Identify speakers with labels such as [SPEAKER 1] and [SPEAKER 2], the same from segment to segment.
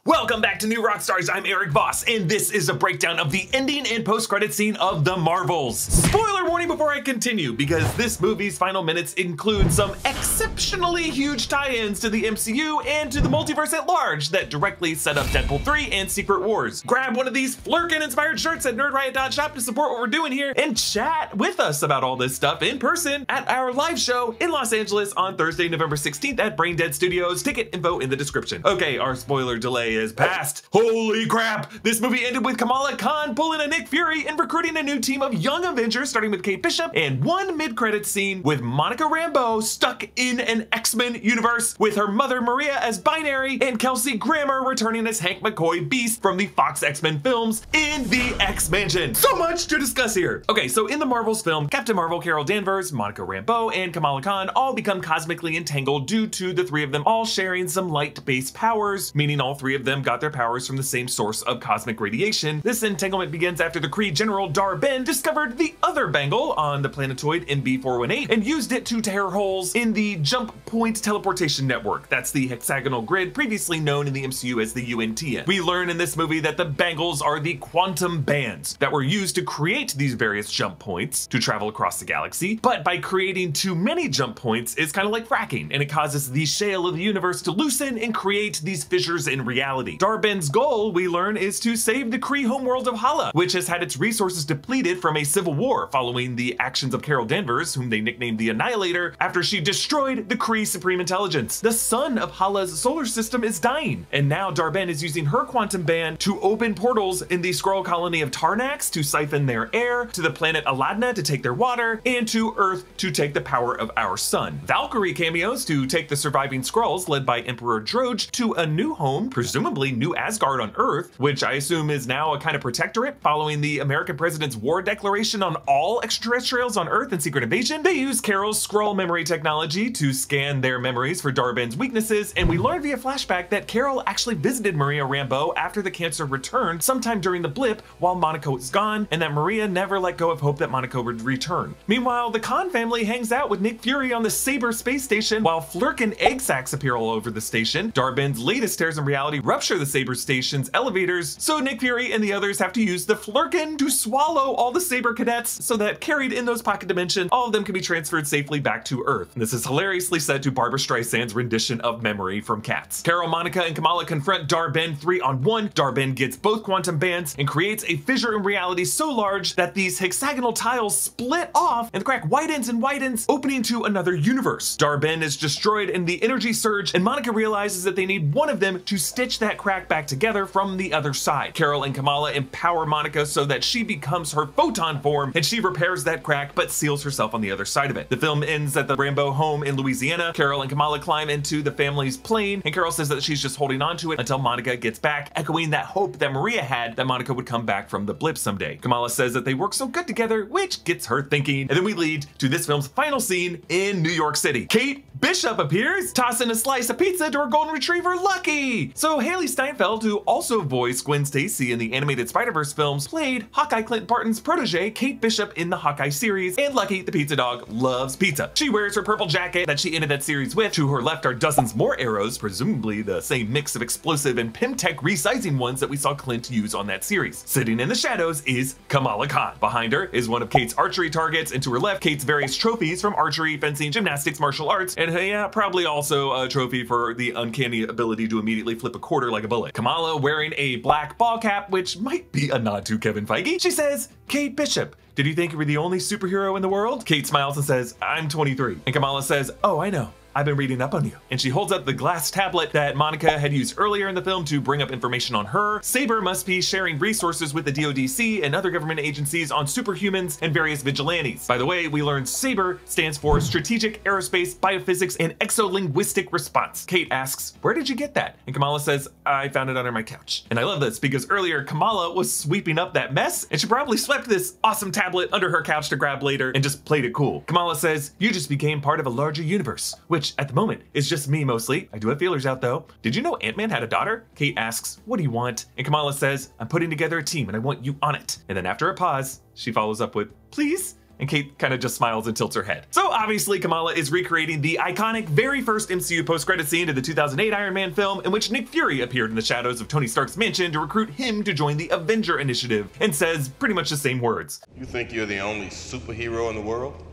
[SPEAKER 1] Welcome back to New Rockstars. I'm Erik Voss, and this is a breakdown of the ending and post-credit scene of The Marvels. Spoiler warning before I continue, because this movie's final minutes include some exceptionally huge tie-ins to the MCU and to the multiverse at large that directly set up Deadpool 3 and Secret Wars. Grab one of these Flurkin-inspired shirts at nerdriot.shop to support what we're doing here and chat with us about all this stuff in person at our live show in Los Angeles on Thursday, November 16th at Braindead Studios. Ticket info in the description. Okay, our spoiler delay is past. Holy crap! This movie ended with Kamala Khan pulling a Nick Fury and recruiting a new team of Young Avengers, starting with Kate Bishop, and one mid-credits scene with Monica Rambeau stuck in an X-Men universe with her mother Maria as binary and Kelsey Grammer returning as Hank McCoy BEAST from the Fox X-Men films in the X-Mansion. So much to discuss here. Okay, so in the Marvels film, Captain Marvel, Carol Danvers, Monica Rambeau, and Kamala Khan all become cosmically entangled due to the three of them all sharing some light-based powers, meaning all three of them got their powers from the same source of cosmic radiation. This entanglement begins after the Kree General Dar-Benn discovered the other bangle on the planetoid NB418 and used it to tear holes in the Jump Point Teleportation Network. That's the hexagonal grid previously known in the MCU as the UNTN. We learn in this movie that the bangles are the quantum bands that were used to create these various jump points to travel across the galaxy, but by creating too many jump points, it's kind of like fracking, and it causes the shale of the universe to loosen and create these fissures in reality. Dar-Benn's goal, we learn, is to save the Kree homeworld of Hala, which has had its resources depleted from a civil war following the actions of Carol Danvers, whom they nicknamed the Annihilator, after she destroyed the Kree Supreme Intelligence. The sun of Hala's solar system is dying, and now Dar-Benn is using her quantum band to open portals in the Skrull colony of Tarnax to siphon their air, to the planet Ladmia to take their water, and to Earth to take the power of our sun. Valkyrie cameos to take the surviving Skrulls, led by Emperor Droge, to a new home, presumably New Asgard on Earth, which I assume is now a kind of protectorate following the American president's war declaration on all extraterrestrials on Earth in Secret Invasion. They use Carol's Skrull memory technology to scan their memories for Dar-Benn's weaknesses, and we learn via flashback that Carol actually visited Maria Rambeau after the cancer returned sometime during the blip while Monica was gone, and that Maria never let go of hope that Monica would return. Meanwhile, the Khan family hangs out with Nick Fury on the Saber space station while Flurkin egg sacs appear all over the station. Dar-Benn's latest tears in reality rupture the Saber station's elevators, so Nick Fury and the others have to use the Flurkin to swallow all the Saber cadets so that carried in those pocket dimensions, all of them can be transferred safely back to Earth. And this is hilariously set to Barbra Streisand's rendition of Memory from Cats. Carol, Monica, and Kamala confront Dar-Benn 3-on-1. Dar-Benn gets both quantum bands and creates a fissure in reality so large that these hexagonal tiles split off and the crack widens and widens, opening to another universe. Dar-Benn is destroyed in the energy surge, and Monica realizes that they need one of them to stitch that crack back together from the other side. Carol and Kamala empower Monica so that she becomes her photon form, and she repairs that crack but seals herself on the other side of it. The film ends at the Rambeau home in Louisiana. Carol and Kamala climb into the family's plane, and Carol says that she's just holding on to it until Monica gets back, echoing that hope that Maria had that Monica would come back from the blip someday. Kamala says that they work so good together, which gets her thinking, and then we lead to this film's final scene in New York City. Kate Bishop appears, tossing a slice of pizza to her golden retriever Lucky. So Haley Steinfeld, who also voiced Gwen Stacy in the animated Spider-Verse films, played Hawkeye Clint Barton's protege, Kate Bishop, in the Hawkeye series, and Lucky, the pizza dog, loves pizza. She wears her purple jacket that she ended that series with. To her left are dozens more arrows, presumably the same mix of explosive and Pymtech resizing ones that we saw Clint use on that series. Sitting in the shadows is Kamala Khan. Behind her is one of Kate's archery targets, and to her left, Kate's various trophies from archery, fencing, gymnastics, martial arts, and yeah, probably also a trophy for the uncanny ability to immediately flip a quarter like a bullet. Kamala wearing a black ball cap, which might be a nod to Kevin Feige. She says, "Kate Bishop, did you think you were the only superhero in the world?" Kate smiles and says, "I'm 23. And Kamala says, "Oh, I know. I've been reading up on you." And she holds up the glass tablet that Monica had used earlier in the film to bring up information on her. Saber must be sharing resources with the DoDC and other government agencies on superhumans and various vigilantes. By the way, we learned Saber stands for Strategic Aerospace, Biophysics, and Exolinguistic Response. Kate asks, "Where did you get that?" And Kamala says, "I found it under my couch." And I love this because earlier Kamala was sweeping up that mess, and she probably swept this awesome tablet under her couch to grab later and just played it cool. Kamala says, "You just became part of a larger universe," which at the moment is just me mostly. I do have feelers out though. "Did you know Ant-Man had a daughter?" Kate asks, "What do you want?" And Kamala says, "I'm putting together a team and I want you on it." And then after a pause, she follows up with, "Please?" And Kate kind of just smiles and tilts her head. So obviously Kamala is recreating the iconic very first MCU post-credit scene to the 2008 Iron Man film, in which Nick Fury appeared in the shadows of Tony Stark's mansion to recruit him to join the Avenger Initiative, and says pretty much the same words.
[SPEAKER 2] You think you're the only superhero in the world?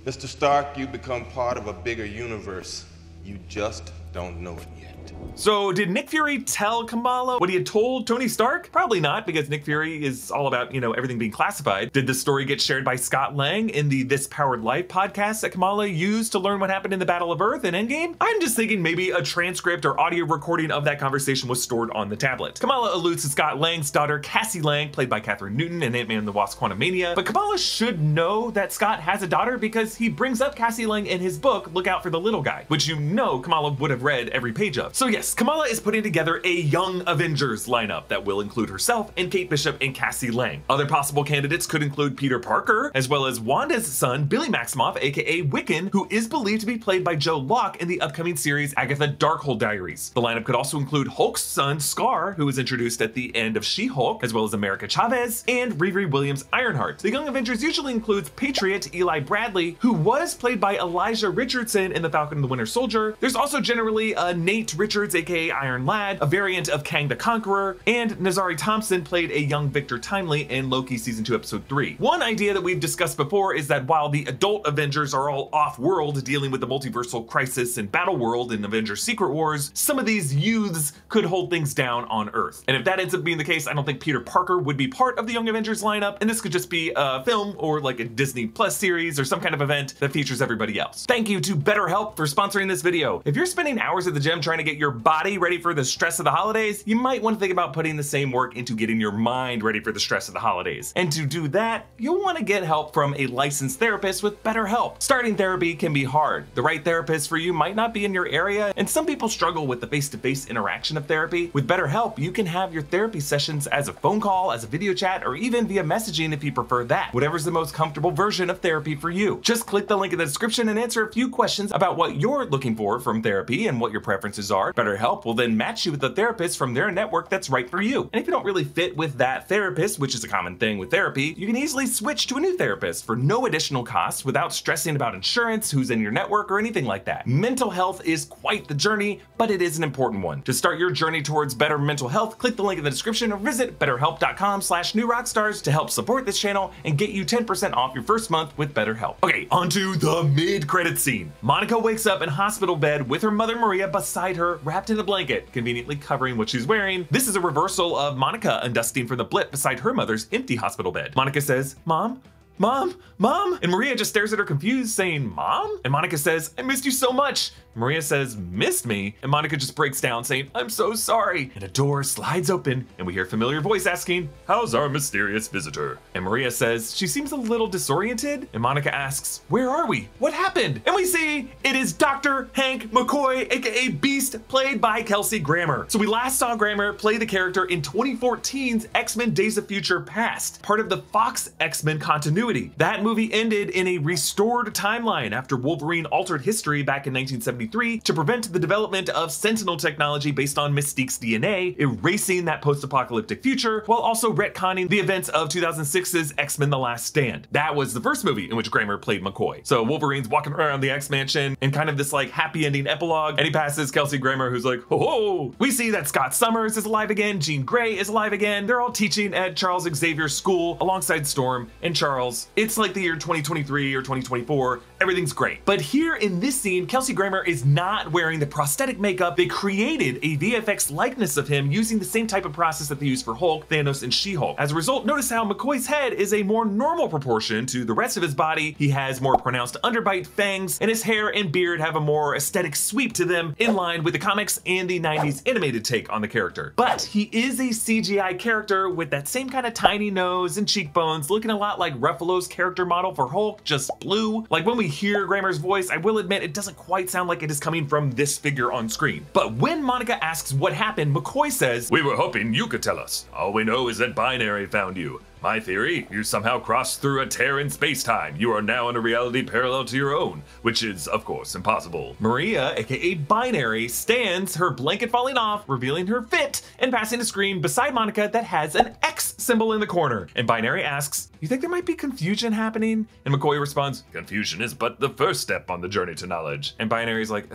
[SPEAKER 2] Mr. Stark, you become part of a bigger universe. You just don't know it yet.
[SPEAKER 1] So did Nick Fury tell Kamala what he had told Tony Stark? Probably not, because Nick Fury is all about, everything being classified. Did the story get shared by Scott Lang in the This Powered Life podcast that Kamala used to learn what happened in the Battle of Earth and Endgame? I'm just thinking maybe a transcript or audio recording of that conversation was stored on the tablet. Kamala alludes to Scott Lang's daughter, Cassie Lang, played by Catherine Newton in Ant-Man and the Wasp: Quantumania, but Kamala should know that Scott has a daughter because he brings up Cassie Lang in his book, Look Out for the Little Guy, which Kamala would have read every page of. So yes, Kamala is putting together a Young Avengers lineup that will include herself and Kate Bishop and Cassie Lang. Other possible candidates could include Peter Parker, as well as Wanda's son, Billy Maximoff, aka Wiccan, who is believed to be played by Joe Locke in the upcoming series Agatha Darkhold Diaries. The lineup could also include Hulk's son, Scar, who was introduced at the end of She-Hulk, as well as America Chavez, and Riri Williams Ironheart. The Young Avengers usually includes Patriot Eli Bradley, who was played by Elijah Richardson in The Falcon and the Winter Soldier. There's also generally Nate Richards, aka Iron Lad, a variant of Kang the Conqueror, and Nazari Thompson played a young Victor Timely in Loki Season 2 Episode 3. One idea that we've discussed before is that while the adult Avengers are all off-world dealing with the multiversal crisis and Battle World in Avengers Secret Wars, some of these youths could hold things down on Earth. And if that ends up being the case, I don't think Peter Parker would be part of the Young Avengers lineup, and this could just be a film or like a Disney Plus series or some kind of event that features everybody else. Thank you to BetterHelp for sponsoring this video. If you're spending hours at the gym trying to get your body ready for the stress of the holidays, you might want to think about putting the same work into getting your mind ready for the stress of the holidays. And to do that, you'll want to get help from a licensed therapist with BetterHelp. Starting therapy can be hard. The right therapist for you might not be in your area, and some people struggle with the face-to-face interaction of therapy. With BetterHelp, you can have your therapy sessions as a phone call, as a video chat, or even via messaging if you prefer that. Whatever's the most comfortable version of therapy for you. Just click the link in the description and answer a few questions about what you're looking for from therapy and what your preferences are. BetterHelp will then match you with a therapist from their network that's right for you. And if you don't really fit with that therapist, which is a common thing with therapy, you can easily switch to a new therapist for no additional cost without stressing about insurance, who's in your network, or anything like that. Mental health is quite the journey, but it is an important one. To start your journey towards better mental health, click the link in the description or visit betterhelp.com/newrockstars to help support this channel and get you 10% off your first month with BetterHelp. Okay, onto the mid-credit scene. Monica wakes up in hospital bed with her mother Maria beside her, wrapped in a blanket, conveniently covering what she's wearing. This is a reversal of Monica undusting from the blip beside her mother's empty hospital bed. Monica says, "Mom? Mom? Mom?" And Maria just stares at her confused, saying, "Mom?" And Monica says, "I missed you so much." Maria says, "Missed me?" And Monica just breaks down saying, "I'm so sorry." And a door slides open and we hear a familiar voice asking, "How's our mysterious visitor?" And Maria says she seems a little disoriented. And Monica asks, "Where are we? What happened?" And we see it is Dr. Hank McCoy, aka Beast, played by Kelsey Grammer. So we last saw Grammer play the character in 2014's X-Men Days of Future Past, part of the Fox X-Men continuity. That movie ended in a restored timeline after Wolverine altered history back in 1973 to prevent the development of Sentinel technology based on Mystique's DNA, erasing that post-apocalyptic future, while also retconning the events of 2006's X-Men The Last Stand. That was the first movie in which Grammer played McCoy. So Wolverine's walking around the X-Mansion in kind of this like happy ending epilogue, and he passes Kelsey Grammer, who's like, "Ho ho!" We see that Scott Summers is alive again, Jean Grey is alive again. They're all teaching at Charles Xavier's school alongside Storm and Charles. It's like the year 2023 or 2024. Everything's great. But here in this scene, Kelsey Grammer is not wearing the prosthetic makeup. They created a VFX likeness of him using the same type of process that they use for Hulk, Thanos, and She-Hulk. As a result, notice how McCoy's head is a more normal proportion to the rest of his body. He has more pronounced underbite, fangs, and his hair and beard have a more aesthetic sweep to them, in line with the comics and the 90s animated take on the character. But he is a CGI character with that same kind of tiny nose and cheekbones, looking a lot like Ruffalo's character model for Hulk, just blue. Like when we hear Grammer's voice, I will admit it doesn't quite sound like it is coming from this figure on screen. But when Monica asks what happened, McCoy says, "We were hoping you could tell us. All we know is that Binary found you. My theory, you somehow crossed through a tear in space-time. You are now in a reality parallel to your own, which is, of course, impossible." Maria, aka Binary, stands, her blanket falling off, revealing her fit, and passing a screen beside Monica that has an X symbol in the corner. And Binary asks, "You think there might be confusion happening?" And McCoy responds, "Confusion is but the first step on the journey to knowledge." And Binary's like,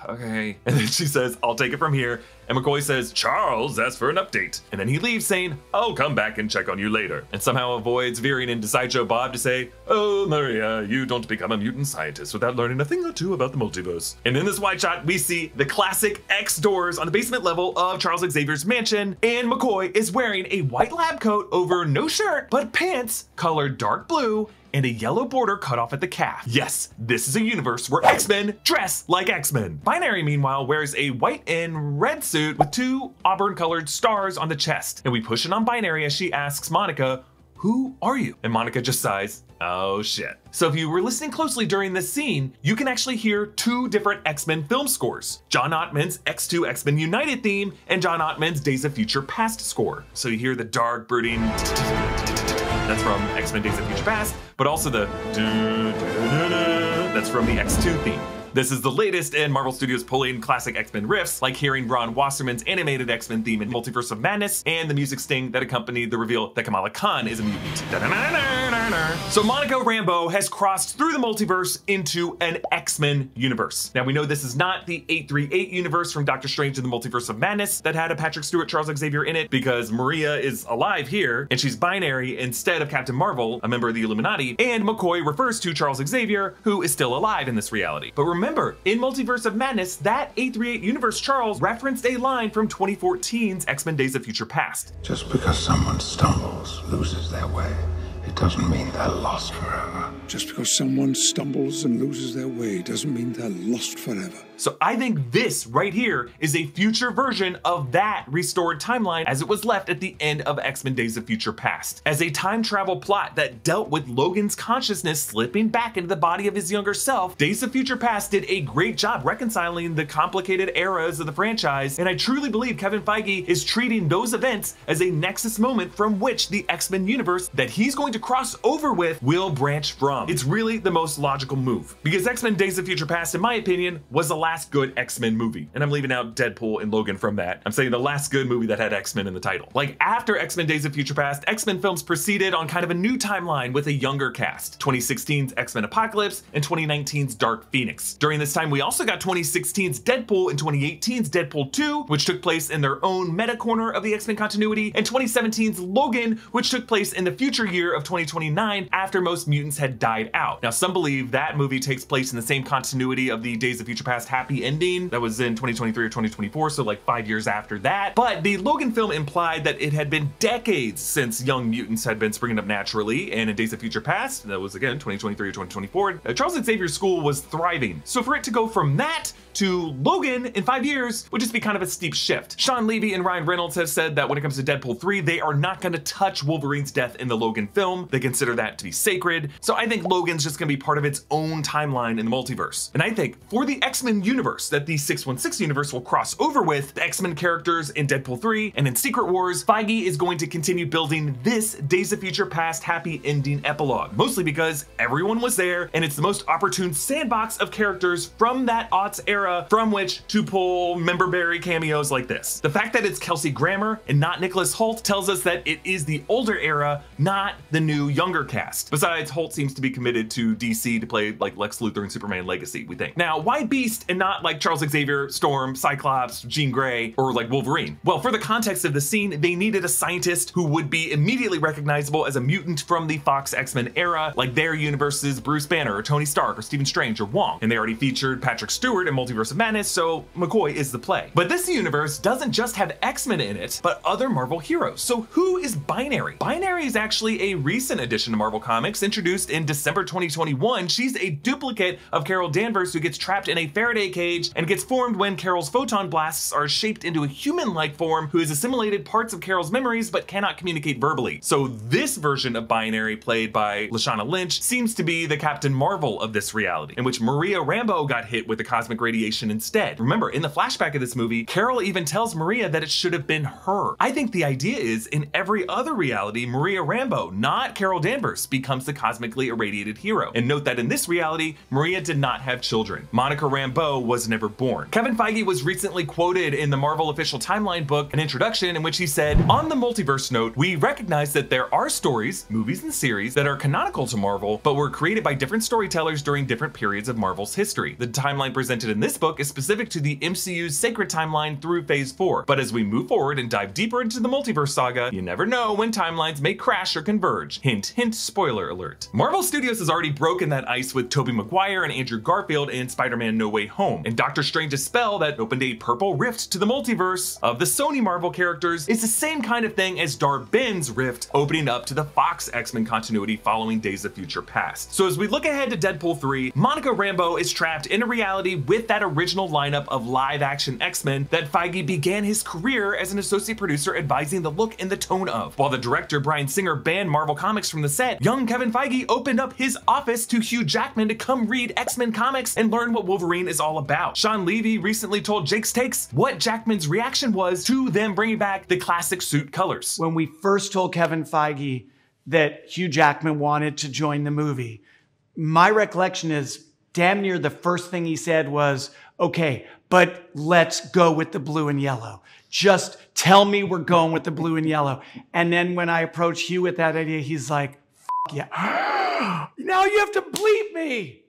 [SPEAKER 1] "Okay." And then she says, "I'll take it from here." And McCoy says, "Charles asked for an update." And then he leaves saying, "I'll come back and check on you later." And somehow avoids veering into Sideshow Bob to say, "Oh, Maria, you don't become a mutant scientist without learning a thing or two about the multiverse." And in this wide shot, we see the classic X doors on the basement level of Charles Xavier's mansion. And McCoy is wearing a white lab coat over no shirt, but pants colored dark blue, and a yellow border cut off at the calf. Yes, this is a universe where X-Men dress like X-Men. Binary, meanwhile, wears a white and red suit with 2 auburn-colored stars on the chest. And we push it on Binary as she asks Monica, "Who are you?" And Monica just sighs, "Oh shit." So if you were listening closely during this scene, you can actually hear 2 different X-Men film scores. John Ottman's X2 X-Men United theme and John Ottman's Days of Future Past score. So you hear the dark, brooding, that's from X-Men Days of Future Past, but also the that's from the X2 theme. This is the latest in Marvel Studios pulling classic X-Men riffs, like hearing Ron Wasserman's animated X-Men theme in Multiverse of Madness, and the music sting that accompanied the reveal that Kamala Khan is a mutant. So Monica Rambeau has crossed through the multiverse into an X-Men universe. Now we know this is not the 838 universe from Doctor Strange in the Multiverse of Madness that had a Patrick Stewart, Charles Xavier in it, because Maria is alive here, and she's Binary instead of Captain Marvel, a member of the Illuminati, and McCoy refers to Charles Xavier, who is still alive in this reality. But remember, in Multiverse of Madness, that 838 universe Charles referenced a line from 2014's X-Men Days of Future Past.
[SPEAKER 3] Just because someone stumbles, loses their way, it doesn't mean they're lost forever.
[SPEAKER 4] Just because someone stumbles and loses their way doesn't mean they're lost forever.
[SPEAKER 1] So I think this right here is a future version of that restored timeline as it was left at the end of X-Men Days of Future Past. As a time travel plot that dealt with Logan's consciousness slipping back into the body of his younger self, Days of Future Past did a great job reconciling the complicated eras of the franchise, and I truly believe Kevin Feige is treating those events as a nexus moment from which the X-Men universe that he's going to cross over with will branch from. It's really the most logical move, because X-Men Days of Future Past, in my opinion, was the last good X-Men movie. And I'm leaving out Deadpool and Logan from that. I'm saying the last good movie that had X-Men in the title. Like, after X-Men Days of Future Past, X-Men films proceeded on kind of a new timeline with a younger cast. 2016's X-Men Apocalypse and 2019's Dark Phoenix. During this time, we also got 2016's Deadpool and 2018's Deadpool 2, which took place in their own meta corner of the X-Men continuity, and 2017's Logan, which took place in the future year of 2029 after most mutants had died out. Now, some believe that movie takes place in the same continuity of the Days of Future Past happy ending that was in 2023 or 2024, so like 5 years after that. But the Logan film implied that it had been decades since young mutants had been springing up naturally, and in Days of Future Past, that was again 2023 or 2024, Charles Xavier's school was thriving. So for it to go from that to Logan in 5 years would just be kind of a steep shift. Sean Levy and Ryan Reynolds have said that when it comes to Deadpool 3, they are not going to touch Wolverine's death in the Logan film. They consider that to be sacred. So I think Logan's just going to be part of its own timeline in the multiverse. And I think for the X-Men universe that the 616 universe will cross over with, the X-Men characters in Deadpool 3 and in Secret Wars, Feige is going to continue building this Days of Future Past happy ending epilogue, mostly because everyone was there and it's the most opportune sandbox of characters from that aughts era from which to pull member-berry cameos like this. The fact that it's Kelsey Grammer and not Nicholas Hoult tells us that it is the older era, not the new younger cast. Besides, Hoult seems to be committed to DC to play like Lex Luthor in Superman Legacy, we think. Now, why Beast and not like Charles Xavier, Storm, Cyclops, Jean Grey, or like Wolverine? Well, for the context of the scene, they needed a scientist who would be immediately recognizable as a mutant from the Fox X-Men era, like their universe's Bruce Banner or Tony Stark or Stephen Strange or Wong. And they already featured Patrick Stewart in Multiverse of Madness, so McCoy is the play. But this universe doesn't just have X-Men in it, but other Marvel heroes. So who is Binary? Binary is actually a recent addition to Marvel Comics, introduced in December 2021. She's a duplicate of Carol Danvers who gets trapped in a Faraday cage and gets formed when Carol's photon blasts are shaped into a human-like form who has assimilated parts of Carol's memories but cannot communicate verbally. So this version of Binary, played by Lashana Lynch, seems to be the Captain Marvel of this reality, in which Maria Rambeau got hit with the cosmic radiation instead. Remember, in the flashback of this movie, Carol even tells Maria that it should have been her. I think the idea is, in every other reality, Maria Rambeau, not Carol Danvers, becomes the cosmically irradiated hero. And note that in this reality, Maria did not have children. Monica Rambeau know was never born. Kevin Feige was recently quoted in the Marvel official timeline book, an introduction in which he said, "On the multiverse note, we recognize that there are stories, movies and series that are canonical to Marvel, but were created by different storytellers during different periods of Marvel's history. The timeline presented in this book is specific to the MCU's sacred timeline through Phase 4, but as we move forward and dive deeper into the multiverse saga, you never know when timelines may crash or converge. Hint, hint, spoiler alert." Marvel Studios has already broken that ice with Tobey Maguire and Andrew Garfield in Spider-Man No Way Home, and Doctor Strange's spell that opened a purple rift to the multiverse of the Sony Marvel characters is the same kind of thing as Dar-Ben's rift opening up to the Fox X-Men continuity following Days of Future Past. So as we look ahead to Deadpool 3, Monica Rambeau is trapped in a reality with that original lineup of live-action X-Men that Feige began his career as an associate producer advising the look and the tone of. While the director Bryan Singer banned Marvel Comics from the set, young Kevin Feige opened up his office to Hugh Jackman to come read X-Men comics and learn what Wolverine is all about. Sean Levy recently told Jake's Takes what Jackman's reaction was to them bringing back the classic suit colors.
[SPEAKER 5] When we first told Kevin Feige that Hugh Jackman wanted to join the movie, my recollection is damn near the first thing he said was, "Okay, but let's go with the blue and yellow. Just tell me we're going with the blue and yellow." And then when I approached Hugh with that idea, he's like, "F yeah." Now you have to bleep me.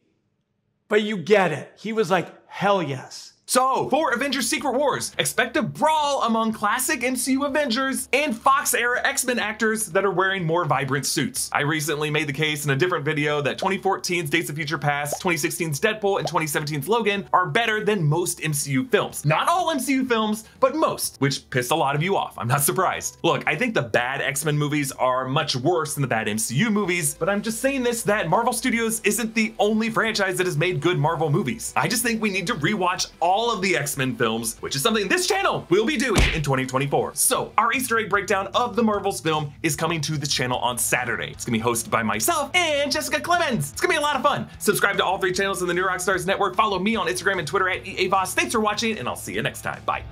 [SPEAKER 5] But you get it. He was like, "Hell yes."
[SPEAKER 1] So, for Avengers Secret Wars, expect a brawl among classic MCU Avengers and Fox-era X-Men actors that are wearing more vibrant suits. I recently made the case in a different video that 2014's Days of Future Past, 2016's Deadpool, and 2017's Logan are better than most MCU films. Not all MCU films, but most, which pissed a lot of you off. I'm not surprised. Look, I think the bad X-Men movies are much worse than the bad MCU movies, but I'm just saying this that Marvel Studios isn't the only franchise that has made good Marvel movies. I just think we need to rewatch all of the X-Men films, which is something this channel will be doing in 2024. So our Easter egg breakdown of the Marvels film is coming to this channel on Saturday. It's gonna be hosted by myself and Jessica Clemens. It's gonna be a lot of fun. Subscribe to all 3 channels in the New Rockstars network. Follow me on Instagram and Twitter at EA Voss. Thanks for watching, and I'll see you next time. Bye.